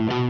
Changes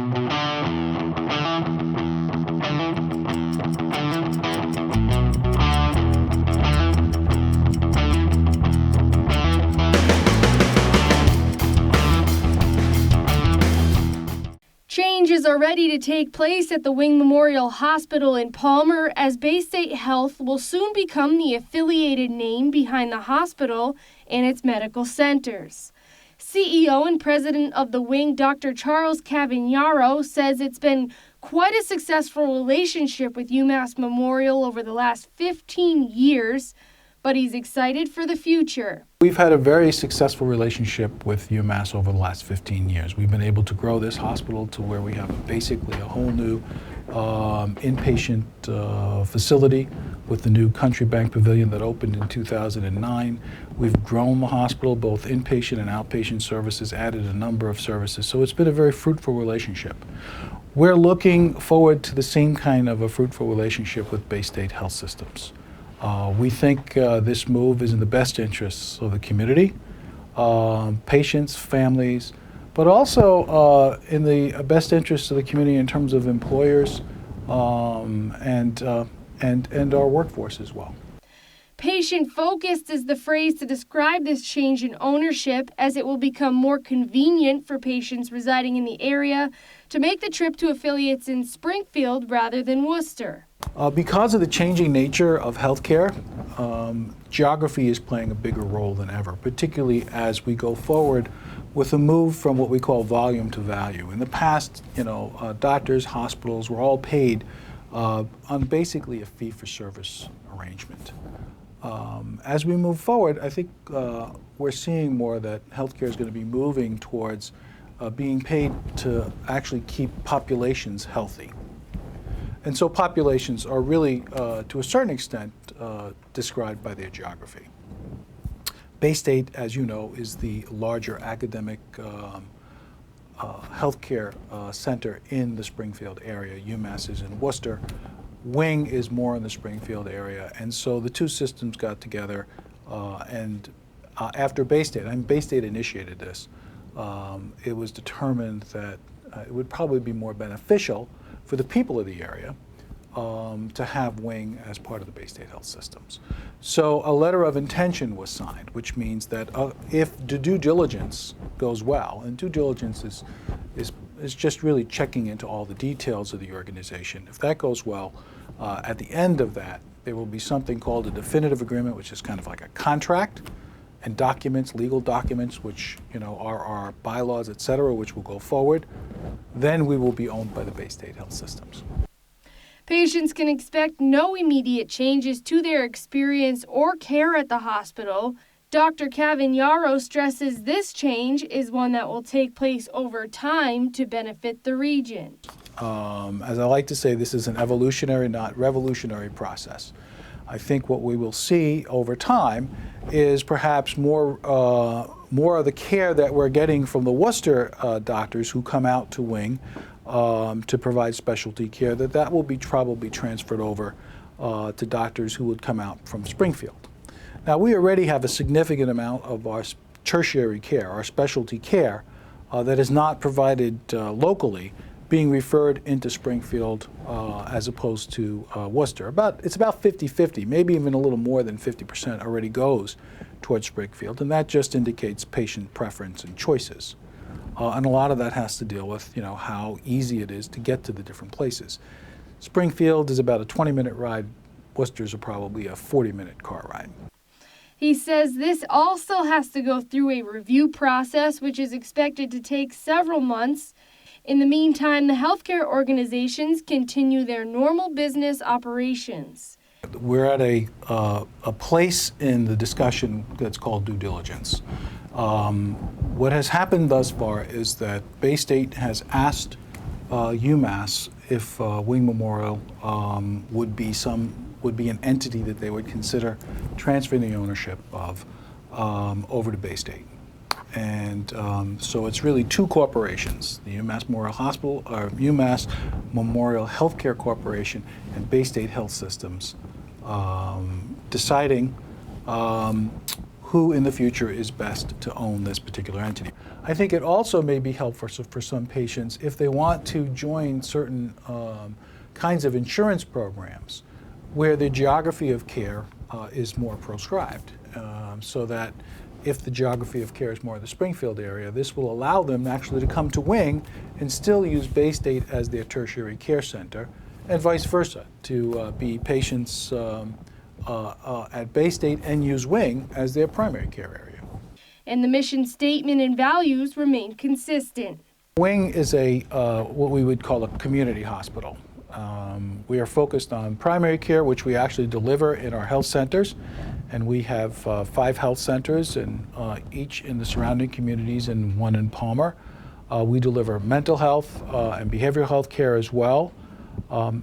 are ready to take place at the Wing Memorial Hospital in Palmer, as Baystate Health will soon become the affiliated name behind the hospital and its medical centers. CEO and president of the Wing, Dr. Charles Cavangaro, says it's been quite a successful relationship with Umass Memorial over the last 15 years, but he's excited for the future. We've had a very successful relationship with UMass over the last 15 years. We've been able to grow this hospital to where we have basically a whole new inpatient facility with the new Country Bank Pavilion that opened in 2009. We've grown the hospital, both inpatient and outpatient services, added a number of services. So it's been a very fruitful relationship. We're looking forward to the same kind of a fruitful relationship with Baystate Health Systems. We think this move is in the best interests of the community, patients, families, but also in the best interests of the community in terms of employers and our workforce as well. Patient-focused is the phrase to describe this change in ownership, as it will become more convenient for patients residing in the area to make the trip to affiliates in Springfield rather than Worcester. Because of the changing nature of healthcare, geography is playing a bigger role than ever, particularly as we go forward with a move from what we call volume to value. In the past, doctors, hospitals were all paid on basically a fee-for-service arrangement. As we move forward, I think we're seeing more that healthcare is going to be moving towards being paid to actually keep populations healthy. And so populations are really, to a certain extent, described by their geography. Baystate, as you know, is the larger academic healthcare center in the Springfield area. UMass is in Worcester. Wing is more in the Springfield area. And so the two systems got together and after Baystate, Baystate initiated this, it was determined that it would probably be more beneficial for the people of the area to have Wing as part of the Baystate Health Systems. So a letter of intention was signed, which means that if the due diligence goes well, and due diligence is just really checking into all the details of the organization. If that goes well, at the end of that, there will be something called a definitive agreement, which is kind of like a contract, and documents, legal documents, which are our bylaws, et cetera, which will go forward. Then we will be owned by the Baystate Health Systems. Patients can expect no immediate changes to their experience or care at the hospital. Dr. Cavangaro stresses this change is one that will take place over time to benefit the region. As I like to say, this is an evolutionary, not revolutionary process. I think what we will see over time is perhaps more of the care that we're getting from the Worcester doctors who come out to Wing to provide specialty care, that will be probably transferred over to doctors who would come out from Springfield. Now, we already have a significant amount of our tertiary care, our specialty care, that is not provided locally, being referred into Springfield as opposed to Worcester. It's about 50-50, maybe even a little more than 50% already goes towards Springfield, and that just indicates patient preference and choices. And a lot of that has to deal with how easy it is to get to the different places. Springfield is about a 20-minute ride. Worcester's probably a 40-minute car ride. He says this also has to go through a review process, which is expected to take several months. In the meantime, the healthcare organizations continue their normal business operations. We're at a place in the discussion that's called due diligence. What has happened thus far is that Baystate has asked UMass if Wing Memorial would be an entity that they would consider transferring the ownership of over to Baystate. And so it's really two corporations, the Umass Memorial Hospital, or Umass Memorial Healthcare Corporation and Baystate Health Systems, deciding who in the future is best to own this particular entity. I think it also may be helpful for some patients if they want to join certain kinds of insurance programs where the geography of care is more proscribed, so that if the geography of care is more in the Springfield area, this will allow them actually to come to Wing and still use Baystate as their tertiary care center, and vice versa, to be patients at Baystate and use Wing as their primary care area. And the mission statement and values remain consistent. Wing is what we would call a community hospital. We are focused on primary care, which we actually deliver in our health centers, and we have 5 health centers, and each in the surrounding communities and 1 in Palmer. We deliver mental health and behavioral health care as well,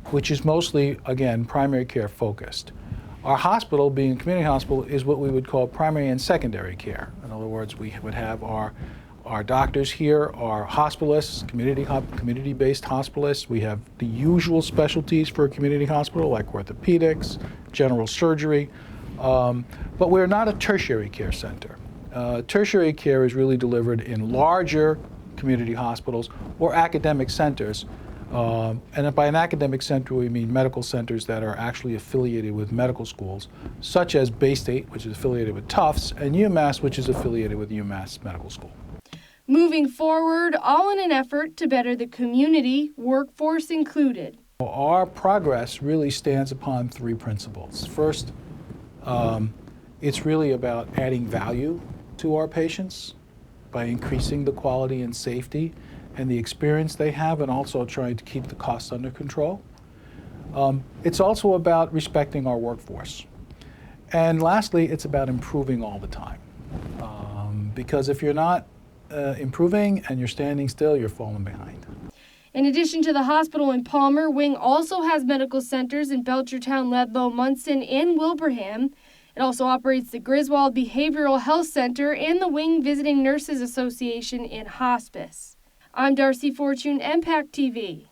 which is mostly, again, primary care focused. Our hospital, being a community hospital, is what we would call primary and secondary care. In other words, we would have our doctors here, our hospitalists, community-based hospitalists. We have the usual specialties for a community hospital, like orthopedics, general surgery, but we're not a tertiary care center. Tertiary care is really delivered in larger community hospitals or academic centers. And by an academic center, we mean medical centers that are actually affiliated with medical schools, such as Baystate, which is affiliated with Tufts, and Umass, which is affiliated with Umass Medical School. Moving forward, all in an effort to better the community, workforce included. Our progress really stands upon 3 principles. First, it's really about adding value to our patients by increasing the quality and safety and the experience they have, and also trying to keep the costs under control. It's also about respecting our workforce. And lastly, it's about improving all the time. Because if you're not improving and you're standing still, you're falling behind. In addition to the hospital in Palmer, Wing also has medical centers in Belchertown, Ledlow, Munson, and Wilbraham. It also operates the Griswold Behavioral Health Center and the Wing Visiting Nurses Association in Hospice. I'm Darcy Fortune, M-PACT TV.